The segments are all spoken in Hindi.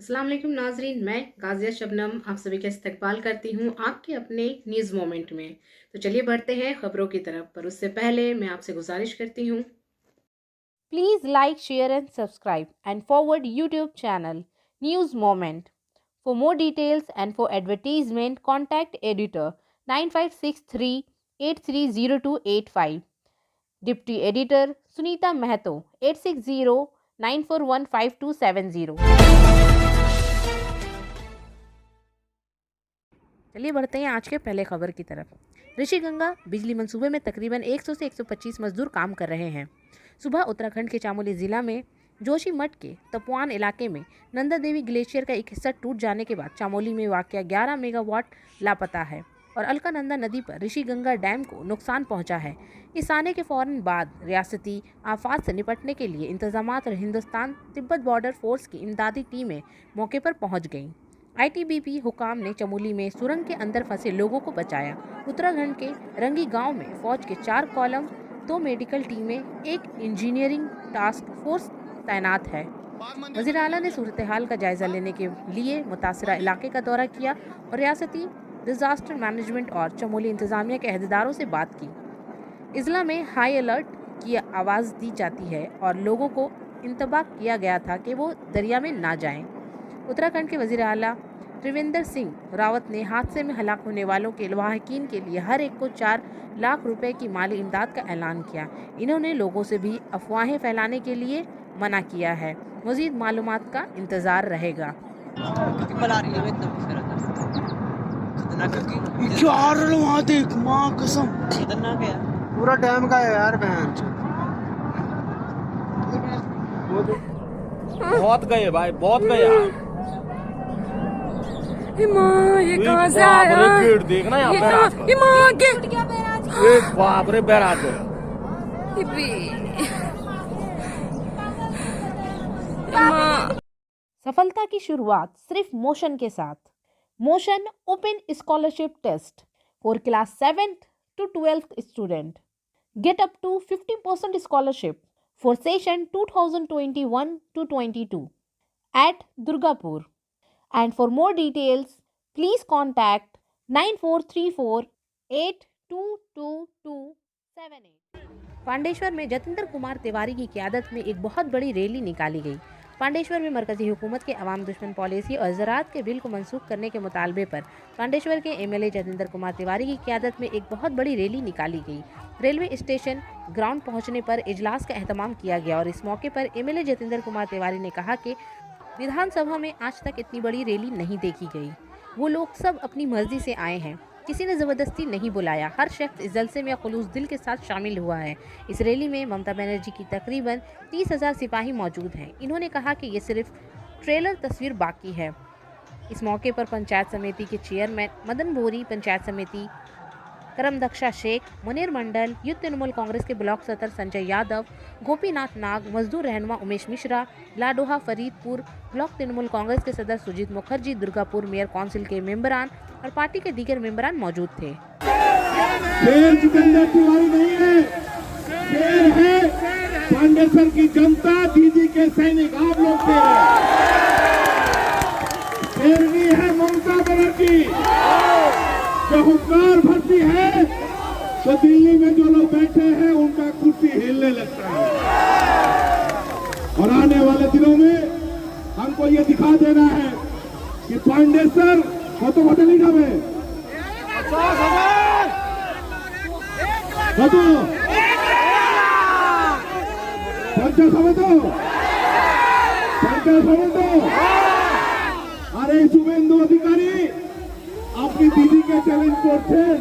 अस्सलाम वालेकुम नाजरीन, मैं गाजिया शबनम आप सभी का इस्तकबाल करती हूँ आपके अपने न्यूज़ मोमेंट में। तो चलिए बढ़ते हैं खबरों की तरफ, पर उससे पहले मैं आपसे गुजारिश करती हूँ Please like, share and subscribe and forward YouTube channel News Moment. For more details and for advertisement contact editor 9563 830285. Deputy Editor Sunita Mehato 860 941 5270. चलिए बढ़ते हैं आज के पहले खबर की तरफ। ऋषिगंगा बिजली मंसूबे में तकरीबन 100 से 125 मजदूर काम कर रहे हैं। सुबह उत्तराखंड के चमोली जिला में जोशीमठ के तपवान इलाके में नंदा देवी ग्लेशियर का एक हिस्सा टूट जाने के बाद चमोली में वाक़या 11 मेगावाट लापता है और अलकानंदा नदी पर ऋषिगंगा डैम को नुकसान पहुंचा है। इस आने के फौरन बाद रियासती आफात से निपटने के लिए इंतजामात और हिंदुस्तान तिब्बत बॉर्डर फोर्स की इमदादी टीमें मौके पर पहुंच गईं। आईटीबीपी हुकाम ने चमोली में सुरंग के अंदर फंसे लोगों को बचाया। उत्तराखंड के रंगी गांव में फौज के 4 कॉलम, 2 मेडिकल टीमें, 1 इंजीनियरिंग टास्क फोर्स तैनात है। वज़ीर आला ने सूरत हाल का जायजा लेने के लिए मुतासरा इलाके का दौरा किया और रियासती डिजास्टर मैनेजमेंट और चमोली इंतजामिया के अहदेदारों से बात की। इजला में हाई अलर्ट की आवाज़ दी जाती है और लोगों को इंतबाह किया गया था कि वो दरिया में ना जाएं। उत्तराखंड के वज़ीर आला त्रिवेंद्र सिंह रावत ने हादसे में हलाक होने वालों के लवाहकीन के लिए हर एक को 4 लाख रुपए की माली इमदाद का ऐलान किया। इन्होंने लोगों से भी अफवाहें फैलाने के लिए मना किया है। मज़ीद मालूमात का इंतज़ार रहेगा। पूरा डैम का है यार बहन। बहुत गए भाई, बहुत गए। ये कहाँ से आया? गेट देखना यहाँ पे। बाप रे बैराज। सफलता की शुरुआत सिर्फ मोशन के साथ। Motion open scholarship test for class 7th to 12th student. Get up to 50% scholarship for session 2021-22 at Durgapur. And for more details, please contact 9434822278. Pandeshwar में जतिंदर कुमार तिवारी की क़यादत में एक बहुत बड़ी रैली निकाली गई। पांडेश्वर में मरकजी हुकूमत के अवाम दुश्मन पॉलिसी और ज़राअत के बिल को मनसूख करने के मुतालबे पर पांडेश्वर के एमएलए जतिंदर कुमार तिवारी की क़यादत में एक बहुत बड़ी रैली निकाली गई। रेलवे स्टेशन ग्राउंड पहुंचने पर इजलास का एहतमाम किया गया और इस मौके पर एमएलए जतिंदर कुमार तिवारी ने कहा कि विधानसभा में आज तक इतनी बड़ी रैली नहीं देखी गई। वो लोग सब अपनी मर्जी से आए हैं, किसी ने ज़बरदस्ती नहीं बुलाया। हर शख्स इस जलसे में खुलूस दिल के साथ शामिल हुआ है। इस रैली में ममता बनर्जी की तकरीबन 30,000 सिपाही मौजूद हैं। इन्होंने कहा कि ये सिर्फ ट्रेलर तस्वीर बाकी है। इस मौके पर पंचायत समिति के चेयरमैन मदन बोरी, पंचायत समिति करमदक्षा शेख, मुनीर मंडल, युद्ध तृणमूल कांग्रेस के ब्लॉक सदर संजय यादव, गोपीनाथ नाग, मजदूर रहनुमा उमेश मिश्रा, लाडोहा फरीदपुर ब्लॉक तृणमूल कांग्रेस के सदर सुजीत मुखर्जी, दुर्गापुर मेयर काउंसिल के मेंबरान और पार्टी के दीगर मेंबरान मौजूद थे। पांडेसर की जनता, दीदी के सैनिक, आप लोग है ममता बनर्जी जो हुक्कार भरती है तो दिल्ली में जो लोग बैठे हैं उनका कुर्सी हिलने लगता है। और आने वाले दिनों में हमको ये दिखा देना है कि पांडेसर कत बदली जाए। আরে শুভেন্দু অধিকারী আপনি দিদিকে চ্যালেঞ্জ করছেন,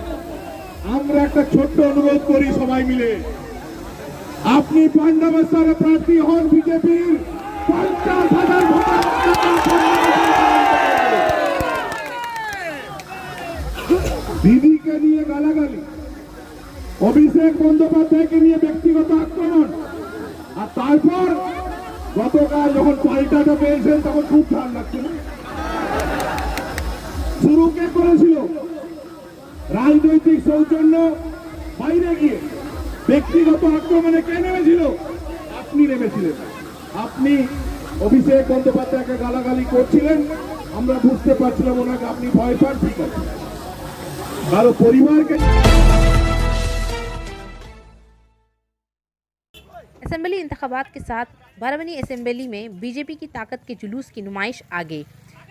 আমরা একটা ছোট্ট অনুরোধ করি সবাই মিলে, আপনি পান্ডবেশ্বরে প্রার্থী হন বিজেপির 50,000 ভোটার। দিদিকে নিয়ে গালাগালি, অভিষেক বন্দ্যোপাধ্যায়কে নিয়ে ব্যক্তিগত আক্রমণ, আর তারপর গতকাল যখন পাল্টাটা পেয়েছেন তখন খুব ভালো লাগছে না। শুরু কে করেছিল? রাজনৈতিক সৌজন্য বাইরে গিয়ে ব্যক্তিগত আক্রমণে কে নেমেছিল? আপনি নেমেছিলেন। আপনি অভিষেক বন্দ্যোপাধ্যায়কে গালাগালি করছিলেন আমরা বুঝতে পারছিলাম ওনাকে আপনি ভয় পান, ঠিক আছে, কারো পরিবারকে। असेंबली इंतखाबात के साथ बाराबनी असेंबली में बीजेपी की ताकत के जुलूस की नुमाइश आगे।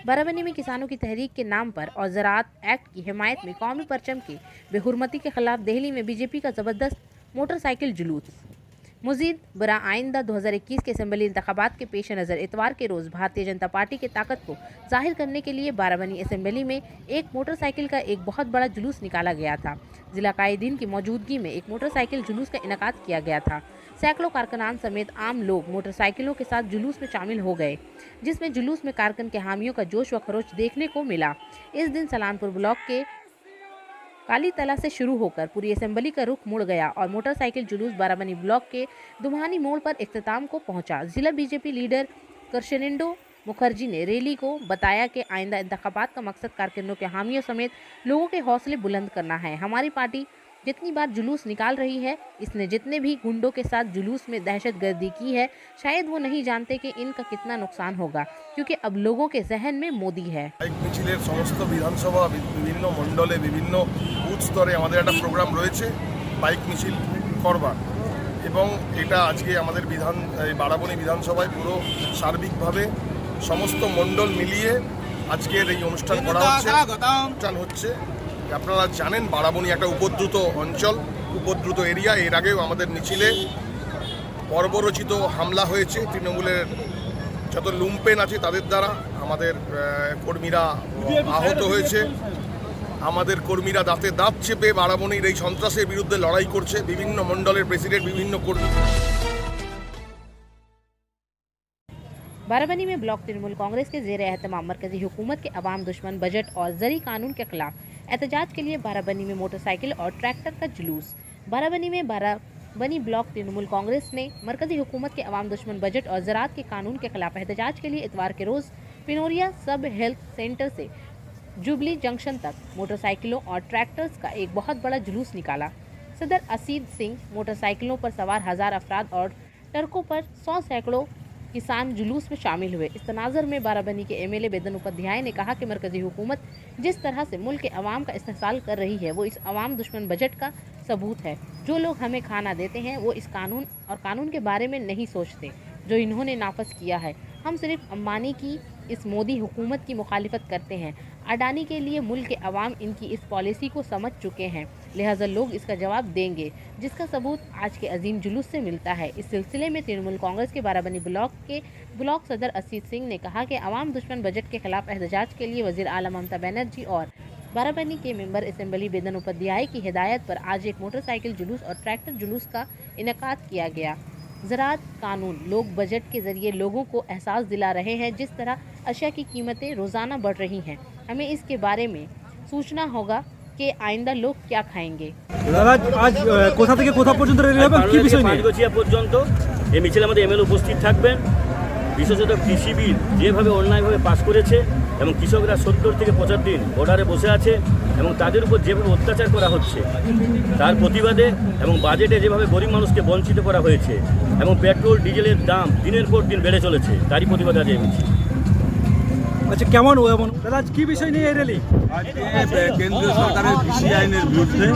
बाराबनी में किसानों की तहरीक के नाम पर और ज़राअत एक्ट की हिमायत में कौमी परचम की बेहुरमती के खिलाफ दिल्ली में बीजेपी का ज़बरदस्त मोटरसाइकिल जुलूस। मज़ीद बरा आइंदा 2021 के असेंबली इंतखाबात के पेश नज़र इतवार के रोज़ भारतीय जनता पार्टी की ताकत को जाहिर करने के लिए बाराबनी असेंबली में एक मोटरसाइकिल का एक बहुत बड़ा जुलूस निकाला गया था। जिला कायदीन की मौजूदगी में एक मोटरसाइकिल जुलूस का इनेकाद किया गया था। सैकड़ों कारकुनान समेत आम लोग मोटरसाइकिलों के साथ जुलूस में शामिल हो गए, जिसमें जुलूस में कारकुन के हामियों का जोश व खरोच देखने को मिला। इस दिन सलानपुर ब्लॉक के काली तला से शुरू होकर पूरी असेंबली का रुख मुड़ गया और मोटरसाइकिल जुलूस बाराबनी ब्लॉक के दुम्हानी मोड़ पर इख्तिताम को पहुंचा। जिला बीजेपी लीडर करशनिंडो मुखर्जी ने रैली को बताया कि आइंदा इंतखाबात का मकसद कारकुनों के हामियों समेत लोगों के हौसले बुलंद करना है। हमारी पार्टी जितनी बार जुलूस निकाल रही है, इसने जितने भी गुंडों के साथ जुलूस में दहशतगर्दी की है, शायद वो नहीं जानते कि इनका कितना नुकसान होगा, क्योंकि अब लोगों के जहन में मोदी है। মিছিলের সমস্ত বিধানসভা বিভিন্ন মণ্ডলে বিভিন্ন বুথ স্তরে আমাদের একটা প্রোগ্রাম রয়েছে বাইক মিছিল করবার, এবং এটা আজকে আমাদের বারাবনী বিধানসভায় পুরো সার্বিকভাবে সমস্ত মণ্ডল মিলিয়ে আজকের এই অনুষ্ঠান করা হচ্ছে। আপনারা জানেন বারাবনী একটা উপদ্রুত অঞ্চল, উপদ্রুত এরিয়া। এর আগেও আমাদের মিছিলে বর্বরচিত হামলা হয়েছে, তৃণমূলের যত লুম্পেন আছে তাদের দ্বারা আমাদের কর্মীরা আহত হয়েছে। আমাদের কর্মীরা দাঁতে দাঁত চেপে বারাবনীর এই সন্ত্রাসের বিরুদ্ধে লড়াই করছে। বিভিন্ন মণ্ডলের প্রেসিডেন্ট, বিভিন্ন কর্মী। बाराबनी में ब्लॉक तृणमूल कांग्रेस के जेर एहतमाम मरकजी हुकूमत के अवाम दुश्मन बजट और जरी कानून के खिलाफ एहतजाज के लिए बाराबनी में मोटरसाइकिल और ट्रैक्टर का जुलूस। बाराबनी ब्लॉक तृणमूल कांग्रेस ने मरकजी हुकूमत के अवाम दुश्मन बजट और ज़राअत के कानून के खिलाफ एहतजाज के लिए इतवार के रोज़ पिनोरिया सब हेल्थ सेंटर से जुबली जंक्शन तक मोटरसाइकिलों और ट्रैक्टर्स का एक बहुत बड़ा जुलूस निकाला। सदर असीद सिंह मोटरसाइकिलों पर सवार 1000 अफराद और ट्रकों पर 100 सैकड़ों किसान जुलूस में शामिल हुए। इस तनाज़र में बाराबनी के एमएलए बेदन उपाध्याय ने कहा कि मरकजी हुकूमत जिस तरह से मुल्क के अवाम का इस्तेहसाल कर रही है, वो इस अवाम दुश्मन बजट का सबूत है। जो लोग हमें खाना देते हैं वो इस कानून और कानून के बारे में नहीं सोचते जो इन्होंने नाफज किया है। हम सिर्फ अंबानी की इस मोदी हुकूमत की मुखालिफत करते हैं। अडानी के लिए मुल्क के अवाम इनकी इस पॉलिसी को समझ चुके हैं, लिहाजा लोग इसका जवाब देंगे, जिसका सबूत आज के अजीम जुलूस से मिलता है। इस सिलसिले में तृणमूल कांग्रेस के बाराबनी ब्लॉक के ब्लॉक सदर असीद सिंह ने कहा कि अवाम दुश्मन बजट के खिलाफ एहतजाज के लिए वज़ीर आला ममता बनर्जी और बाराबनी के मेंबर असेंबली बेदन उपाध्याय की हिदायत पर आज एक मोटरसाइकिल जुलूस और ट्रैक्टर जुलूस का इनेकाद किया गया। ज़राअत कानून लोग बजट के ज़रिए लोगों को एहसास दिला रहे हैं। जिस तरह अशिया की कीमतें रोज़ाना बढ़ रही हैं, हमें इसके बारे में सोचना होगा कि आइंदा लोग क्या खाएंगे। आज কোথা থেকে কোথা পর্যন্ত রেলি হবে, কি বিষয় নিয়ে? পাঁচগছিয়া পর্যন্ত এই মিছিলে আমাদের এমএলএ উপস্থিত থাকবেন। বিশেষত কৃষি বিল যেভাবে অন্যায়ভাবে পাস করেছে এবং কৃষকরা 70 থেকে 75 দিন বর্ডারে বসে আছে এবং তাদের উপর যেভাবে অত্যাচার করা হচ্ছে তার প্রতিবাদে, এবং বাজেটে যেভাবে গরিব মানুষকে বঞ্চিত করা হয়েছে এবং পেট্রোল ডিজেলের দাম দিনের পর দিন বেড়ে চলেছে, তারই প্রতিবাদে আজ এই মিছিল। আচ্ছা, কেমন দাদা কি বিষয় নিয়ে এই র্যালি? আজকে কেন্দ্রীয় সরকারের কৃষি আইনের বিরুদ্ধে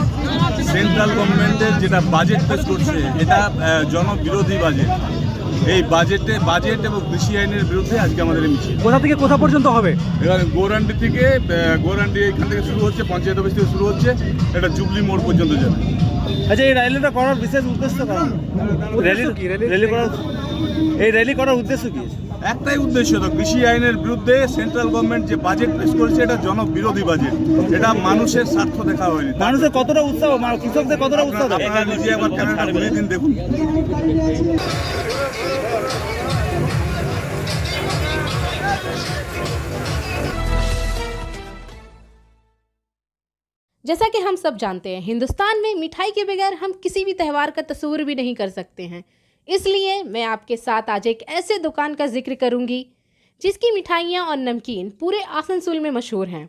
সেন্ট্রাল গভর্নমেন্টের যেটা বাজেট পেশ করছে, এটা জনবিরোধী বাজেট। এই বাজেট এবং কৃষি আইনের বিরুদ্ধে আজকে আমাদের মিছিল। কোথা থেকে কোথা পর্যন্ত হবে? এখানে গৌরান্ডি এখান থেকে শুরু হচ্ছে, পঞ্চায়েত অফিস থেকে শুরু হচ্ছে, এটা জুবলি মোড় পর্যন্ত যাবে। আচ্ছা, এই র্যালিটা করার বিশেষ উদ্দেশ্য এই র্যালি করার উদ্দেশ্য কি? একটাই উদ্দেশ্য, তো কৃষি আইনের বিরুদ্ধে সেন্ট্রাল গভর্নমেন্ট যে বাজেট পেশ করেছে এটা জনবিরোধী বাজেট। এটা মানুষের স্বার্থ দেখা হয়নি। মানুষের কতটা উৎসাহ, কৃষকদের কতটা উৎসাহ? আপনারা নিজে একবার ক্যামেরাটা ঘুরিয়ে দিন, দেখুন। जैसा कि हम सब जानते हैं, हिंदुस्तान में मिठाई के बगैर हम किसी भी त्यौहार का तस्वुर भी नहीं कर सकते हैं। इसलिए मैं आपके साथ आज एक ऐसे दुकान का जिक्र करूंगी जिसकी मिठाइयाँ और नमकीन पूरे आसनसोल में मशहूर हैं।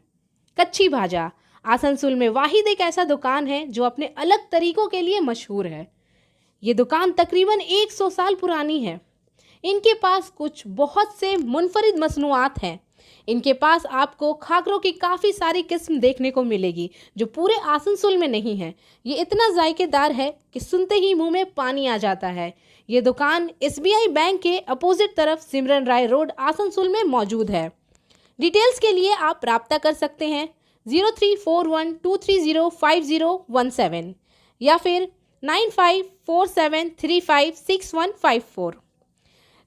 कच्ची भाजा आसनसोल में वाहिद एक ऐसा दुकान है जो अपने अलग तरीक़ों के लिए मशहूर है। ये दुकान तकरीबन 100 साल पुरानी है। इनके पास कुछ बहुत से मुनफरिद मसनूआत हैं इनके पास आपको खाकरों की काफ़ी सारी किस्म देखने को मिलेगी जो पूरे आसनसोल में नहीं है। ये इतना जायकेदार है कि सुनते ही मुंह में पानी आ जाता है। ये दुकान SBI बैंक के अपोजिट तरफ सिमरन राय रोड आसनसोल में मौजूद है। डिटेल्स के लिए आप राब्ता कर सकते हैं 0341230517 या फिर 9547356154।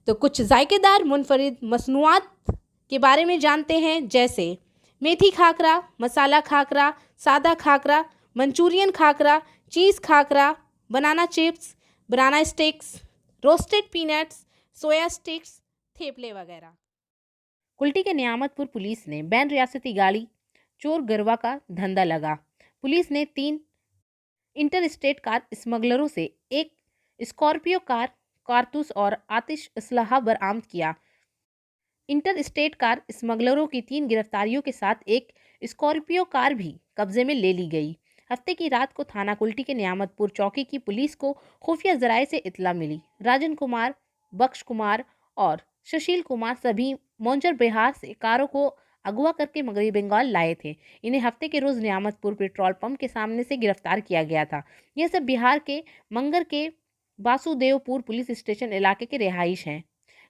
तो कुछ जायकेदार मुनफरिद मसनूआत के बारे में जानते हैं, जैसे मेथी खाकरा, मसाला खाकरा, सादा खाकरा, मंचूरियन खाकरा, चीज़ खाकरा, बनाना चिप्स, बनाना स्टिक्स, रोस्टेड पीनट्स, सोया स्टिक्स, थेपले वगैरह। कुल्टी के नियामतपुर पुलिस ने बैन रियासती गाड़ी चोर गरवा का धंधा लगा। पुलिस ने 3 इंटर स्टेट कार स्मगलरों से एक स्कॉर्पियो कार, कारतूस और आतिश असलहा बरामद किया। इंटर स्टेट कार स्मगलरों की 3 गिरफ्तारियों के साथ एक स्कॉर्पियो कार भी कब्जे में ले ली गई। हफ्ते की रात को थाना कुल्टी के नियामतपुर चौकी की पुलिस को खुफिया जराये से इतला मिली। राजन कुमार, बख्श कुमार और सुशील कुमार सभी मोंजर बिहार से कारों को अगवा करके मगरबी बंगाल लाए थे। इन्हें हफ्ते के रोज़ नियामतपुर पेट्रोल पंप के सामने से गिरफ्तार किया गया था। यह सब बिहार के मंगर के वासुदेवपुर पुलिस स्टेशन इलाके के रिहाइश हैं।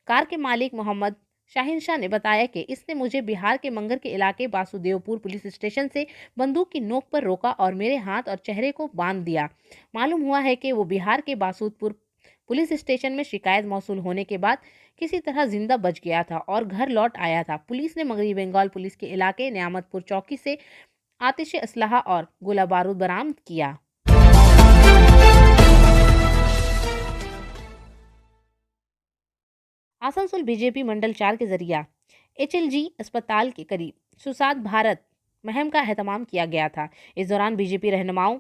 कार के मालिक मोहम्मद शाहिन शाह ने बताया कि इसने मुझे बिहार के मंगर के इलाके वासुदेवपुर पुलिस स्टेशन से बंदूक की नोक पर रोका और मेरे हाथ और चेहरे को बांध दिया। मालूम हुआ है कि वो बिहार के बासुदपुर पुलिस स्टेशन में शिकायत मौसूल होने के बाद किसी तरह जिंदा बच गया था और घर लौट आया था। पुलिस ने मगरबी बंगाल पुलिस के इलाके नियामतपुर चौकी से आतिश असलहा और गोला बारूद बरामद किया। आसनसोल बीजेपी मंडल 4 के जरिए HLG अस्पताल के करीब सुसाद भारत मुहिम का एहतमाम किया गया था। इस दौरान बीजेपी रहनुमाओं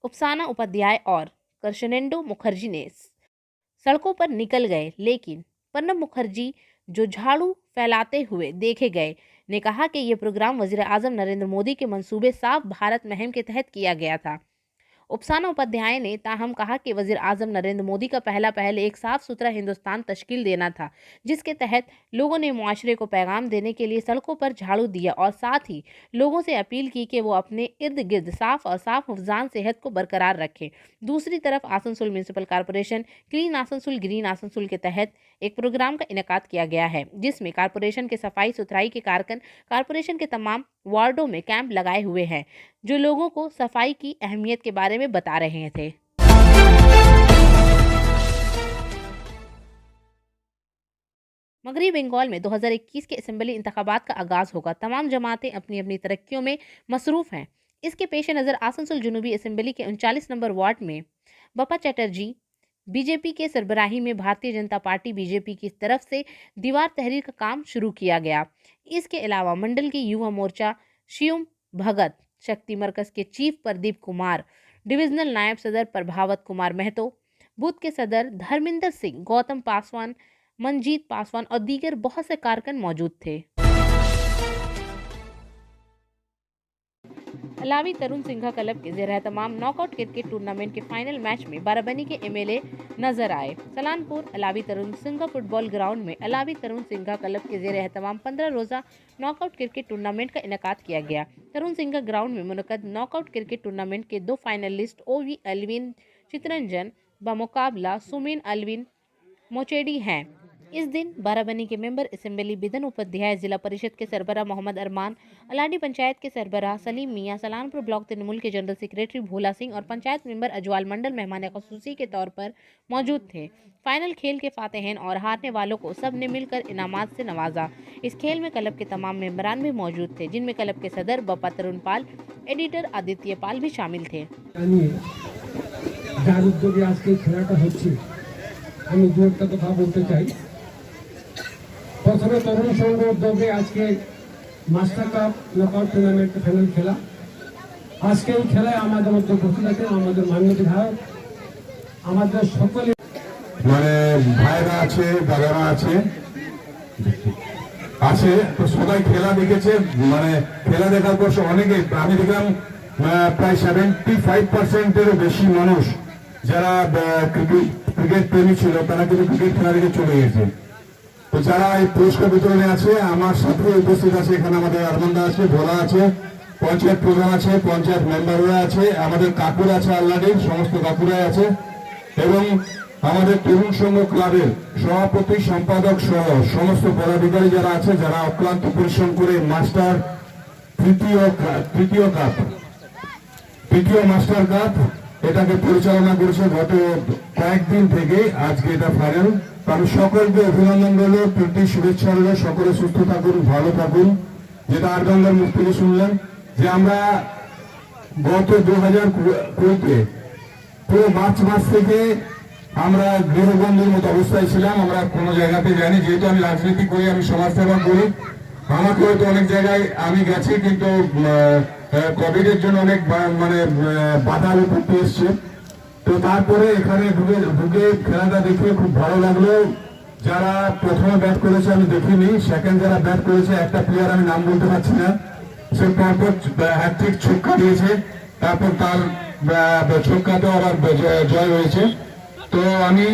उपसाना उपाध्याय और कृष्णेंदु मुखर्जी ने सड़कों पर निकल गए, लेकिन प्रणब मुखर्जी जो झाड़ू फैलाते हुए देखे गए ने कहा कि यह प्रोग्राम वजीर आजम नरेंद्र मोदी के मंसूबे साफ भारत मुहिम के तहत किया गया था। उपसाना उपाध्याय ने ताहम कहा कि वजीर आजम नरेंद्र मोदी का पहले एक साफ सुथरा हिंदुस्तान तश्कील देना था, जिसके तहत लोगों ने मुआशरे को पैगाम देने के लिए सड़कों पर झाड़ू दिया और साथ ही लोगों से अपील की कि वो अपने इर्द गिर्द साफ और साफ हफ्जान सेहत को बरकरार रखें। दूसरी तरफ Asansol municipal corporation clean Asansol green Asansol के तहत एक प्रोग्राम का इनेकाद किया गया है, जिसमें कॉरपोरेशन के सफाई सुथराई के कारकुन कॉरपोरेशन के तमाम वार्डों में कैंप लगाए हुए हैं, जो लोगों को सफाई की अहमियत के बारे में बता रहे थे। मगरबी बंगाल में 2021 के असेंबली इंतखाबात का आगाज होगा। तमाम जमातें अपनी अपनी तरक्कियों में मसरूफ हैं। इसके पेश नज़र आसनसोल जुनूबी असेंबली के 39 नंबर वार्ड में बप्पा चटर्जी बीजेपी के सरबराही में भारतीय जनता पार्टी बीजेपी की तरफ से दीवार तहरीर का काम शुरू किया गया। इसके अलावा मंडल के युवा मोर्चा शिवम भगत, शक्ति मरकज के चीफ प्रदीप कुमार, डिविजनल नायब सदर प्रभावत कुमार महतो, बूथ के सदर धर्मिंदर सिंह, गौतम पासवान, मनजीत पासवान और दीगर बहुत से कारकुन मौजूद थे। अलावी तरुण सिंघा क्लब के ज़ेर तमाम नॉकआउट क्रिकेट टूर्नामेंट के फाइनल मैच में बाराबनी के MLA नजर आए। सलानपुर अलावी तरुण सिंघा फुटबॉल ग्राउंड में अलावी तरुण सिंघा क्लब के ज़ेर तमाम 15 रोज़ा नॉकआउट क्रिकेट टूर्नामेंट का इनेकाद किया गया। तरुण सिंघा ग्राउंड में मुनक्कद नॉकआउट क्रिकेट टूर्नामेंट के 2 फाइनलिस्ट OV अलविन चितरंजन बमुकाबला सुमिन अलविन मोचेडी हैं। इस दिन बाराबनी के मेंबर असेंबली बिदन उपाध्याय, जिला परिषद के सरबराह मोहम्मद अरमान, अलाडी पंचायत के सरबराह सलीम मियाँ, सलानपुर ब्लॉक तृणमूल के जनरल सेक्रेटरी भोला सिंह और पंचायत मेंबर अजवाल मंडल मेहमान ख़ुसूसी के तौर पर मौजूद थे। फाइनल खेल के फातेहन और हारने वालों को सब ने मिलकर इनामात से नवाजा। इस खेल में क्लब के तमाम मेंबरान भी मौजूद थे, जिनमें क्लब के सदर बप्पा तरुण पाल, एडिटर आदित्य पाल भी शामिल थे। प्रथमे तरुण संघ उद्योगे आज के मास्टर कप नॉकआउट टूर्नामेंट के फाइनल खेला। आज के खेलाয় আমাদের মধ্যে উপস্থিত আছেন আমাদের মাননীয় বিধায়ক, আমাদের সকলে মানে ভাইরা আছে, দাদারা আছে আছে তো সবাই খেলা দেখেছে। মানে খেলা দেখার পর অনেকে, আমি দেখলাম প্রায় 75%-এরও বেশি মানুষ যারা ক্রিকেট প্রেমী ছিল তারা কিন্তু ক্রিকেট খেলা দেখে চলে গেছে। তো তো যারা এই পুরস্কার বিতরণে আছে আমার সাথে উপস্থিত আছে, এখানে আমাদের আরমান্দা আছে, ভোলা আছে, পঞ্চায়েত প্রধান আছে, পঞ্চায়েত মেম্বাররা আছে, আমাদের কাকুরা আছে, আল্লাডির সমস্ত কাকুরাই আছে, এবং আমাদের তরুণ সংঘ ক্লাবের সভাপতি সম্পাদক সহ সমস্ত পদাধিকারী যারা আছে, যারা অক্লান্ত পরিশ্রম করে মাস্টার তৃতীয় মাস্টার কাপ এটাকে পরিচালনা করেছে গত কয়েকদিন থেকে। আজকে এটা ফাইনাল। আমি সকলকে অভিনন্দন রইল, প্রীতি শুভেচ্ছা রইল, সকলে সুস্থ থাকুন, ভালো থাকুন। যেটা আরগঙ্গার মুখ থেকে শুনলেন যে আমরা গত 2020-তে পুরো মার্চ মাস থেকে আমরা গৃহবন্দীর মতো অবস্থায় ছিলাম, আমরা কোনো জায়গাতে যাইনি। যেহেতু আমি রাজনীতি করি, আমি সমাজসেবা করি, আমাকে হয়তো অনেক জায়গায় আমি গেছি, কিন্তু কোভিডের জন্য অনেক মানে বাধার উপর এসছে। তো তারপরে এখানে ঢুকে খেলাটা দেখে খুব ভালো লাগলো। যারা প্রথমে ব্যাট করেছে আমি দেখিনি, সেকেন্ড যারা ব্যাট করেছে একটা প্লেয়ার আমি নাম বলতে পারছি না, সে পরপর হ্যাট্রিক ছক্কা দিয়েছে, তারপর তার ছক্কাতেও আবার জয় হয়েছে। तो আমি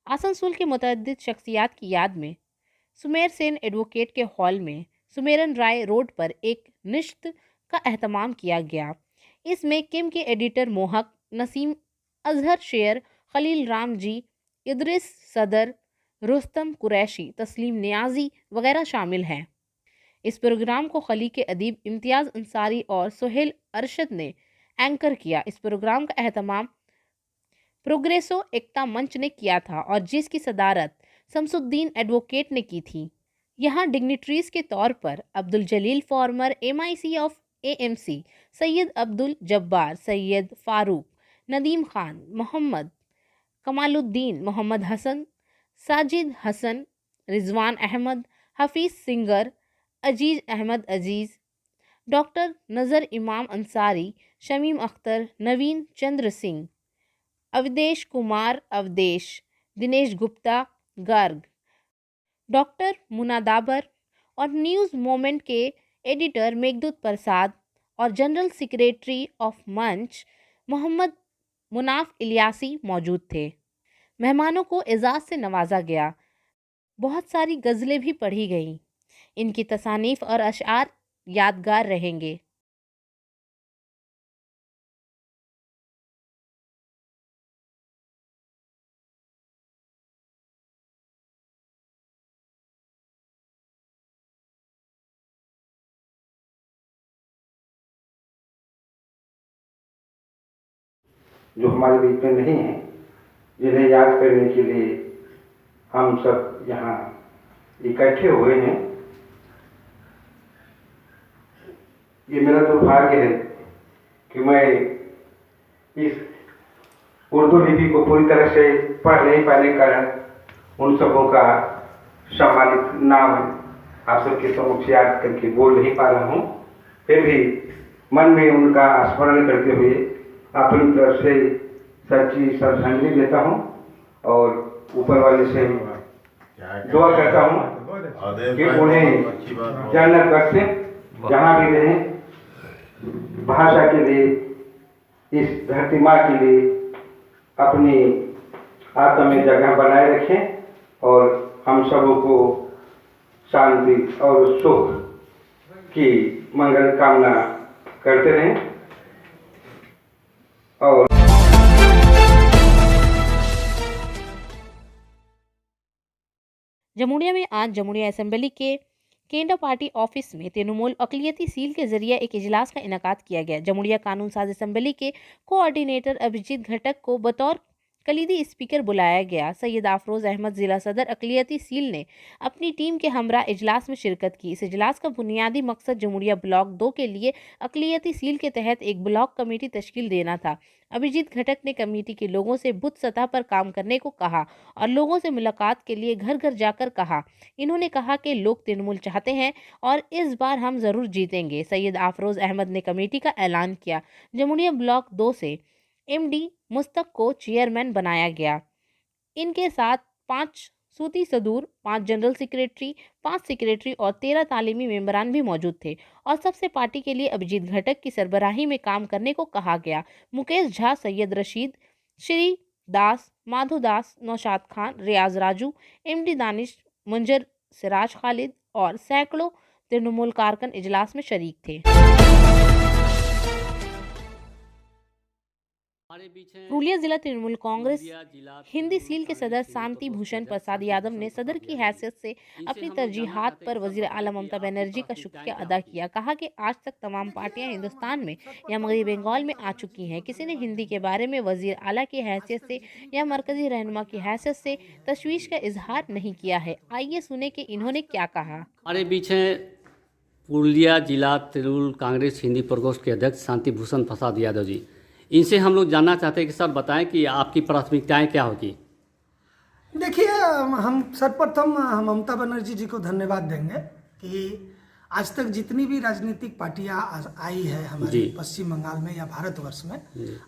आसनसोल के मुतअद्दिद शख्सियात की याद में सुमेर सेन एडवोकेट के हॉल में सुमेरन राय रोड पर एक निश्त का एहतमाम किया गया। इसमें किम के एडिटर मोहक, नसीम, अजहर शेर, खलील राम जी, इदरिस सदर, रुस्तम कुरैशी, तस्लीम नियाजी वगैरह शामिल हैं। इस प्रोग्राम को खली के अदीब इम्तियाज़ अंसारी और सुहेल अरशद ने एंकर किया। इस प्रोग्राम का एहतमाम प्रोग्रेसो एकता मंच ने किया था और जिसकी सदारत शमसुद्दीन एडवोकेट ने की थी। यहाँ डिग्निटरीज के तौर पर Abdul Jaleel former MIC of AMC, Syed Abdul Jabbar, Syed Farooq, Nadeem Khan, Mohammad Kamaluddin, Mohammad Hasan, Sajid Hasan, Rizwan Ahmed, Hafeez singer, Aziz Ahmed Aziz, doctor Nazar Imam Ansari, Shamim Akhtar, Naveen Chandra Singh, Awadhesh Kumar Awadhesh, Dinesh Gupta Garg, doctor मुनादाबर और न्यूज़ मोमेंट के एडिटर मेघदूत प्रसाद और जनरल सेक्रेटरी ऑफ मंच मोहम्मद मुनाफ इलियासी मौजूद थे। मेहमानों को एजाज़ से नवाजा गया। बहुत सारी गज़लें भी पढ़ी गईं। इनकी तसानीफ और अशआर यादगार रहेंगे। जो हमारे बीच में नहीं है, जिन्हें याद करने के लिए हम सब यहाँ इकट्ठे हुए हैं। ये मेरा दुर्भाग्य है कि मैं इस उर्दू लिपि को पूरी तरह से पढ़ नहीं पाने के कारण उन सबों का सम्मानित नाम आप सबके सम्मुख याद करके बोल नहीं पा रहा हूँ। फिर भी मन में उनका स्मरण करते हुए अपनी तरफ से सच्ची श्रद्धांजलि देता हूँ और ऊपर वाले से दुआ करता हूँ कि उन्हें जन्नत बख्शे, जहाँ भी रहें। भाषा के लिए, इस धरती माँ के लिए अपनी आत्मा में जगह बनाए रखें और हम सबों को शांति और सुख की मंगल कामना करते रहें। और जमुड़िया में आज जमुड़िया असेंबली के केंद्र पार्टी ऑफिस में तृणमूल अक़लियती सील के जरिए एक इजलास का इनेकाद किया गया। जमुड़िया कानून साज असेंबली के कोऑर्डिनेटर अभिजीत घटक को बतौर कलीदी स्पीकर बुलाया गया। सैयद आफरोज़ अहमद ज़िला सदर अक़लियती सील ने अपनी टीम के हमरा इजलास में शिरकत की। इस इजलास का बुनियादी मकसद जमुड़िया ब्लॉक 2 के लिए अक़लियती सील के तहत एक ब्लॉक कमेटी तश्कील देना था। अभिजीत घटक ने कमेटी के लोगों से बूथ सतह पर काम करने को कहा और लोगों से मुलाकात के लिए घर घर जाकर कहा। इन्होंने कहा कि लोग तृणमूल चाहते हैं और इस बार हम ज़रूर जीतेंगे। सैयद आफरोज़ अहमद ने कमेटी का ऐलान किया। जमुड़िया ब्लॉक 2 से MD मुस्तक को चेयरमैन बनाया गया। इनके साथ 5 सूती सदूर, 5 जनरल सेक्रेटरी, 5 सेक्रेटरी और 13 तालीमी मेंबरान भी मौजूद थे और सबसे पार्टी के लिए अभिजीत घटक की सरबराही में काम करने को कहा गया। मुकेश झा, सैयद रशीद, श्री दास, माधु दास, नौशाद खान, रियाज राजू, MD दानिश, मुंजर, सिराज खालिद और सैकड़ों तृणमूल कारकुन इजलास में शरीक थे। पुरुलिया जिला तृणमूल कांग्रेस हिंदी सील के सदर शांति भूषण प्रसाद यादव ने सदर की हैसियत से अपनी तरजीहात पर वजीर आला ममता बनर्जी का शुक्रिया अदा किया। कहा कि आज तक तमाम पार्टियां हिंदुस्तान में या मगरबी बंगाल में आ चुकी हैं, किसी ने हिंदी के बारे में वजीर आला की हैसियत से या मरकजी रहनुमा की हैसियत से तशवीश का इजहार नहीं किया है। आइए सुने कि इन्होंने क्या कहा। हमारे बीच हैं पुरुलिया जिला तृणमूल कांग्रेस हिंदी प्रकोष्ठ के अध्यक्ष शांति भूषण प्रसाद यादव जी। इनसे हम लोग जानना चाहते हैं कि सर बताएं कि आपकी प्राथमिकताएं क्या होगी। देखिए, हम सर्वप्रथम ममता बनर्जी जी को धन्यवाद देंगे कि आज तक जितनी भी राजनीतिक पार्टियां आई है हमारे पश्चिम बंगाल में या भारतवर्ष में,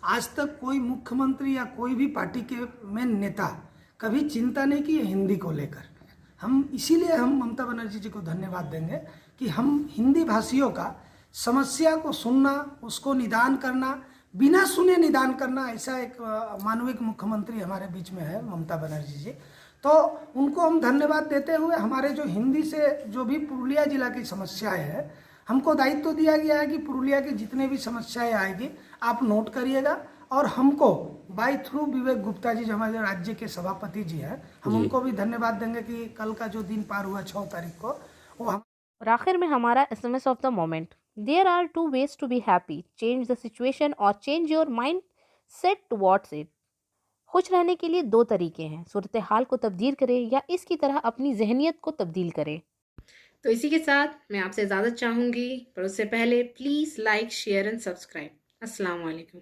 आज तक कोई मुख्यमंत्री या कोई भी पार्टी के मेन नेता कभी चिंता नहीं की हिंदी को लेकर। हम इसीलिए हम ममता बनर्जी जी को धन्यवाद देंगे कि हम हिंदी भाषियों का समस्या को सुनना, उसको निदान करना, बिना सुने निदान करना, ऐसा एक मानविक मुख्यमंत्री हमारे बीच में है ममता बनर्जी जी। तो उनको हम धन्यवाद देते हुए हमारे जो हिंदी से जो भी पुरुलिया जिला की समस्याएं हैं, हमको दायित्व दिया गया है कि पुरुलिया की जितने भी समस्याएं आएगी आप नोट करिएगा और हमको बाय थ्रू विवेक गुप्ता जी जो हमारे राज्य के सभापति जी हैं, हम उनको भी धन्यवाद देंगे कि कल का जो दिन पार हुआ 6 तारीख को वो हम। और आखिर में हमारा SMS of the moment. There are 2 ways to be happy. Change the situation or change your mind set towards it. खुश रहने के लिए 2 तरीके हैं, सूरत हाल को तब्दील करें या इसकी तरह अपनी जहनियत को तब्दील करें। तो इसी के साथ मैं आपसे इजाज़त चाहूँगी, पर उससे पहले please like, share and subscribe. अस्सलाम वालेकुम।